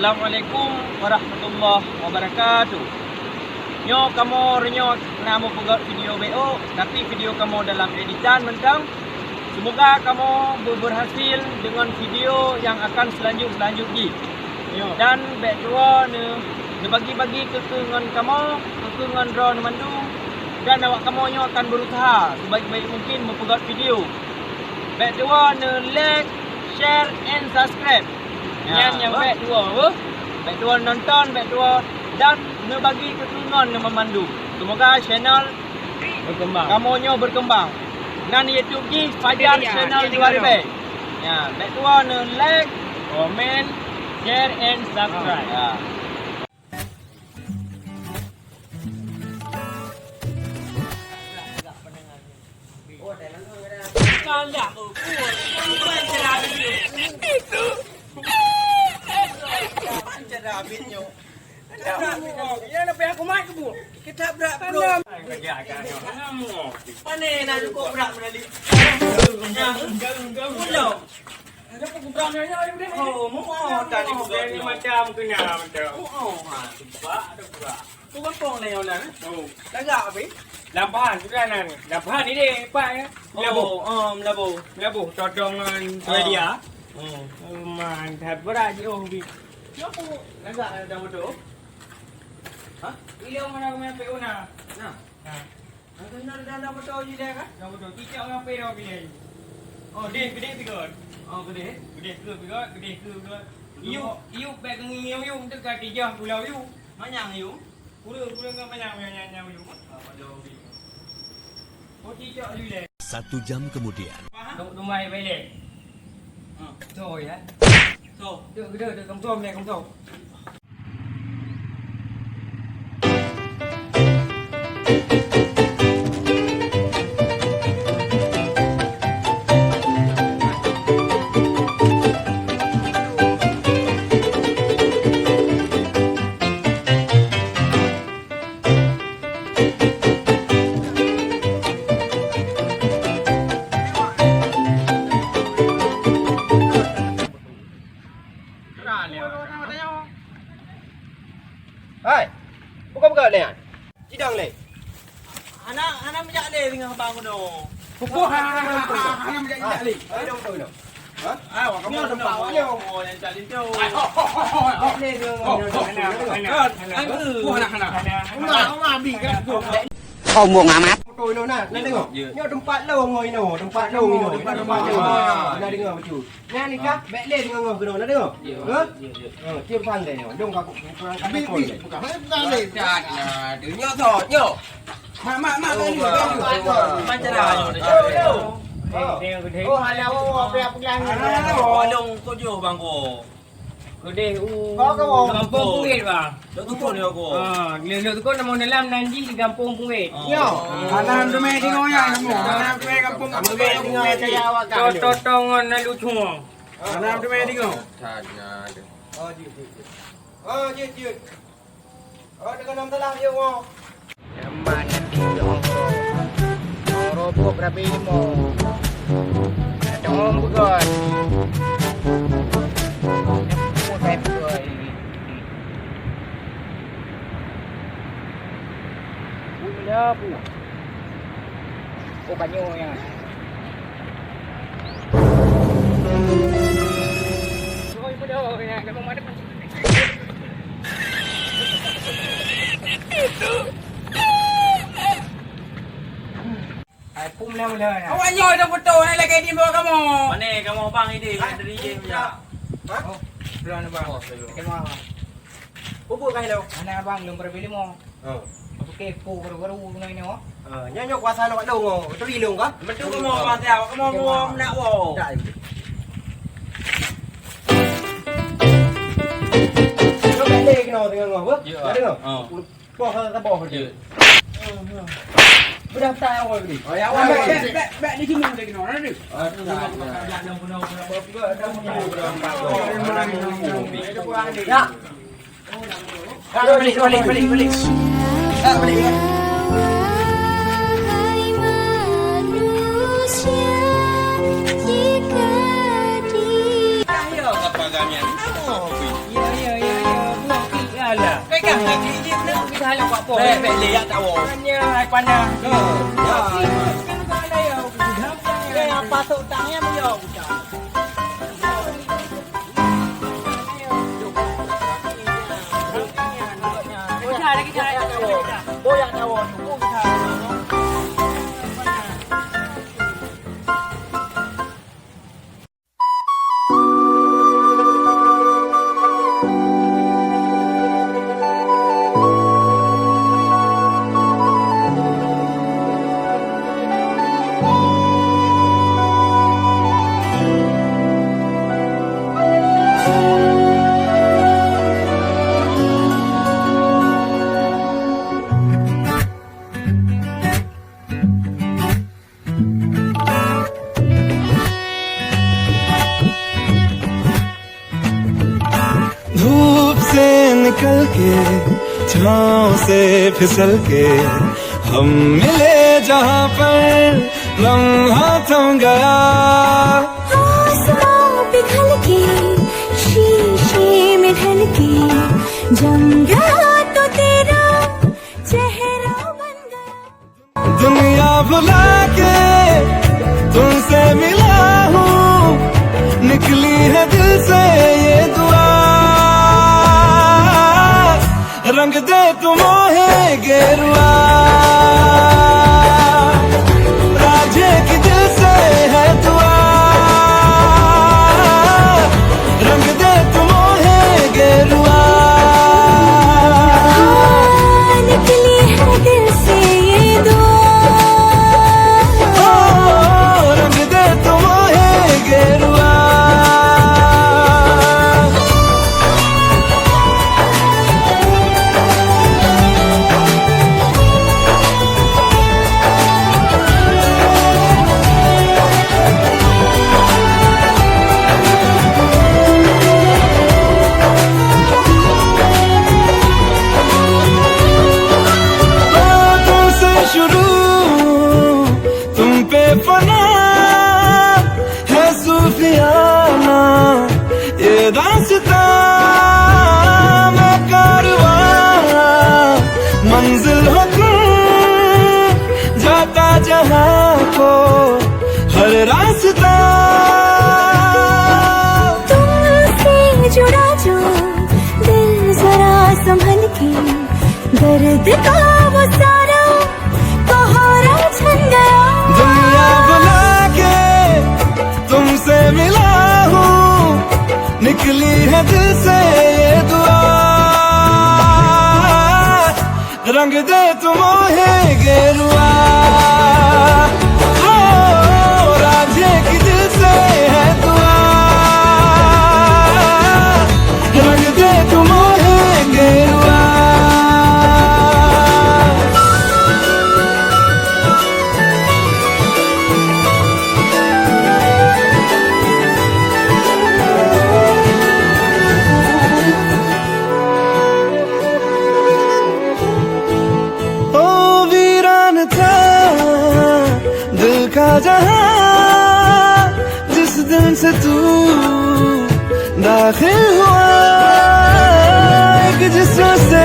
Assalamualaikum warahmatullahi wabarakatuh. Nyo kamu renyo nama pegot video BO, tapi video kamu dalam editan mentang. Semoga kamu berhasil dengan video yang akan selanjutnya. Dan baik dua ne bagi-bagi kekengan kamu, kekengan drone mandu, dan awak kamu nyo akan berusaha sebaik-baik mungkin mempegot video. Baik dua ne like, share and subscribe. Yang baik dua apa? Baik dua nonton, baik dua dan bagi keturunan yang memandu. Semoga channel berkembang. Kamonyo berkembang. Dan YouTube ni Fajar channel 2RB. Ya, baik dua like, comment, share and subscribe. Ya. Kandak. Habisnya. Ya nak pergi aku mai ke bu? Kita berak bro. Mana nak cukup berak balik? Belum. Ada pengubrannya ayo deh. Oh, mau tadi ni macam kena macam. Oh, sebab ada berak. Tu kan pong ni orang. Oh. Lagak apa? Lampahan sudah nan. Lampahan ni deh, pak ya. Labu. Labu todongan dia. Mantap berat je oh bi. Siapa? Lagak dah bodoh. Hah? Ile mana kau PO na? Nah. Nah. Dah bodoh je dah kan? Dah bodoh. Cicak orang PO pilih. Oh, gede pikir. Oh, gede ke pikir? Gede ke pikir? Iu beg ngiu yu dekat dijah pulau yu. Manyang yu. Pura enggak manyang yu. Bodoh bi. Oh, cicak je dah. 1 jam kemudian. Tumai balik. Thôi á. Thôi, được công tôm này, công tôm. Hai. Buka ni. Cidang le. Anak menjak le dengan abang tu. Pukul hang menjak le. Ai dong tu. Ha? Awak kamu tempat dia. Oh, yang cak lintu. Le dia. Anak bi kan. Không buồn mà Tôi nó nè, nè dengar. Nyo tempat lo ngoi no, tempat lo ngoi no. Tempat lo. Nah dengar betul. Nah ni kah? Baik le dengar ngoi kena, nah dengar. Ha? Tiap fan le. Dong kau kurang kan kau. Bukan le cak. Nah, dia nyot nyo. Mak ni. Macam dah. Oh, ada apa pegang ni? Oh, dong kau jo bang ko. Gede Kampung Pungit bang. Dok tu ni aku. Dia tu nama dalam Nanji di Kampung Pungit. Yo. Alam tu meh tengok ya kamu. Alam tu meh kampung Pungit tengok saya awak kau. Totongan nak lucu. Alam tu meh tengok. Oh, jit. Oh, dengan nama telah dia ngau. Jamban nanti orang robok rapi mo. Ada orang bukan. Apa? Oh banyak ya. Oi bodoh ya, kamu mana pun. Ai pum lah mula. Awak nyoy dah betul ni lagi di bawah kamu. Mana kamu bang ini dari je punya. Ha? Berani bang. Kamu apa? Bubuk kah lo? Anak abang belum berbeli mo. Oh. Apa kepo baru-baru dengan ini oh. Nyo kuasa nak dong ngau. Teri long kah? Betul kamu bang siapa? Kamu mau nak wo. Tak. Kau balik kena dengan ngau apa? Tak dengar? Kau tak bawa dia. Berdaftar awal ni. Oh ya awak baik di sini lagi no ada. Ya. Balik. Balik ya. Wahai manusia, jika di Apa kami? Ya. apa? Lihat tak wo. Hanya pana. Apa tu utangnya beliau? Boyak tahu, cukup kita. धूप से निकल के छाँव से फिसल के हम मिले जहाँ पर लम्हा थम गया। आसमां पिघल के शीशे में ढल के जम गया तो तेरा चेहरा बन गया। दुनिया भुला के तुमसे मिला हूँ, निकली है दिल से ये दुआ। रंग दे तुम मोहे गेरुआ, राजे की दिल से है दुआ। रंग दे तुम मोहे गेरुआ, निकली है दिल से ये दुआ। रंग दे तुम मोहे गेरुआ। शुरू तुम पे फना है सूफियाना ये दास्तां मैं कारवां मंजिल हो तुम जाता जहां को हर रास्ता। तुमसे जुड़ा जो दिल जरा संभल के दर्द का वो सारा कोहरा छन गया। दुनिया बुला के तुमसे मिला हूँ, निकली है दिल से ये दुआ। रंग दे तुम मोहे गेरुआ, ओ राजे की दिल से है दुआ। रंग दे तुम मोहे गेरुआ। दिल का जहां जिस दिन से तू दाखिल हुआ, एक जिस्म से